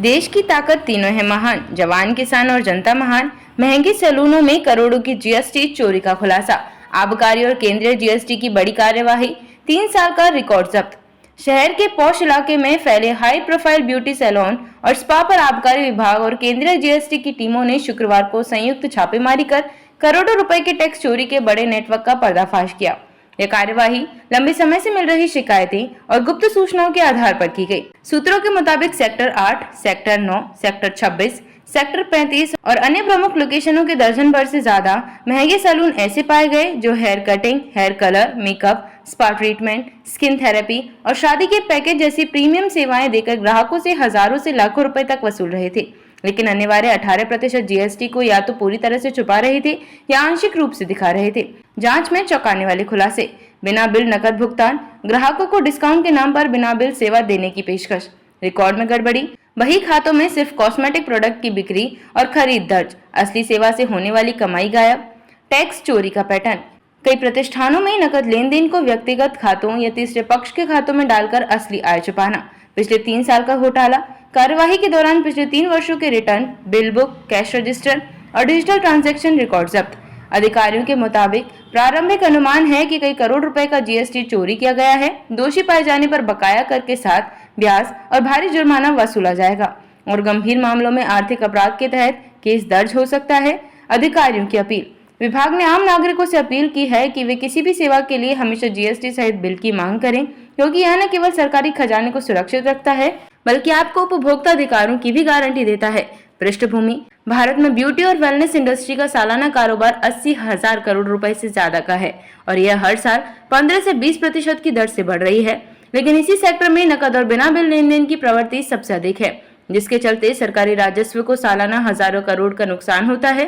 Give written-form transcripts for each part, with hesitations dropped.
देश की ताकत तीनों है महान, जवान किसान और जनता महान। महंगे सैलूनों में करोड़ों की जीएसटी चोरी का खुलासा। आबकारी और केंद्रीय जीएसटी की बड़ी कार्यवाही। 3 साल का रिकॉर्ड जब्त। शहर के पॉश इलाके में फैले हाई प्रोफाइल ब्यूटी सैलून और स्पा पर आबकारी विभाग और केंद्रीय जीएसटी की टीमों ने शुक्रवार को संयुक्त छापेमारी कर करोड़ों रुपए के टैक्स चोरी के बड़े नेटवर्क का पर्दाफाश किया। यह कार्यवाही लंबे समय से मिल रही शिकायतें और गुप्त सूचनाओं के आधार पर की गई। सूत्रों के मुताबिक सेक्टर 8, सेक्टर 9, सेक्टर 26, सेक्टर 35 और अन्य प्रमुख लोकेशनों के दर्जन भर से ज्यादा महंगे सैलून ऐसे पाए गए जो hair cutting, hair colour, makeup, spa treatment, skin therapy और शादी के पैकेज जैसी प्रीमियम सेवाएं देकर ग्राहकों से हजारों से लाखों रुपए तक वसूल रहे थे। लेकिन अनिवार्य 18% जीएसटी को या तो पूरी तरह से छुपा रहे थे या आंशिक रूप से दिखा रहे थे। जांच में चौंकाने वाले खुलासे। बिना बिल नकद भुगतान, ग्राहकों को डिस्काउंट के नाम पर बिना बिल सेवा देने की पेशकश। रिकॉर्ड में गड़बड़ी। बही खातों में सिर्फ कॉस्मेटिक प्रोडक्ट की बिक्री और खरीद दर्ज, असली सेवा से होने वाली कमाई गायब। टैक्स चोरी का पैटर्न। कई प्रतिष्ठानों में नकद लेन देन को व्यक्तिगत खातों या तीसरे पक्ष के खातों में डालकर असली आय छुपाना। पिछले 3 साल का घोटाला। कार्यवाही के दौरान पिछले 3 वर्षों के return, bill book, cash register और डिजिटल ट्रांजैक्शन रिकॉर्ड जब्त। अधिकारियों के मुताबिक प्रारंभिक अनुमान है कि कई करोड़ रुपए का जीएसटी चोरी किया गया है। दोषी पाए जाने पर बकाया कर के साथ ब्याज और भारी जुर्माना वसूला जाएगा और गंभीर मामलों में आर्थिक अपराध के तहत केस दर्ज हो सकता है। अधिकारियों की अपील। विभाग ने आम नागरिकों से अपील की है कि वे किसी भी सेवा के लिए हमेशा जीएसटी सहित बिल की मांग करें, क्योंकि यह न केवल सरकारी खजाने को सुरक्षित रखता है बल्कि आपको उपभोक्ता अधिकारों की भी गारंटी देता है। पृष्ठभूमि। भारत में ब्यूटी और वेलनेस इंडस्ट्री का सालाना कारोबार 80,000 करोड़ रुपए से ज्यादा का है और यह हर साल 15 से 20% की दर से बढ़ रही है। लेकिन इसी सेक्टर में नकद और बिना बिल लेन देन की प्रवृत्ति सबसे अधिक है, जिसके चलते सरकारी राजस्व को सालाना हजारों करोड़ का नुकसान होता है।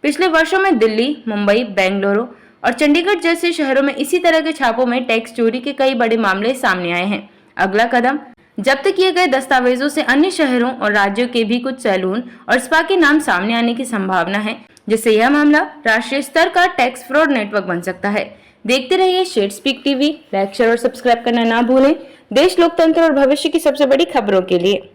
पिछले वर्षों में दिल्ली, मुंबई, बेंगलुरु और चंडीगढ़ जैसे शहरों में इसी तरह के छापों में टैक्स चोरी के कई बड़े मामले सामने आए हैं। अगला कदम। जब्त किए गए दस्तावेजों से अन्य शहरों और राज्यों के भी कुछ सैलून और स्पा के नाम सामने आने की संभावना है, जिससे यह मामला राष्ट्रीय स्तर का टैक्स फ्रॉड नेटवर्क बन सकता है। देखते रहिए Shed Speak TV. Like, share और सब्सक्राइब करना ना भूलें। देश, लोकतंत्र और भविष्य की सबसे बड़ी खबरों के लिए।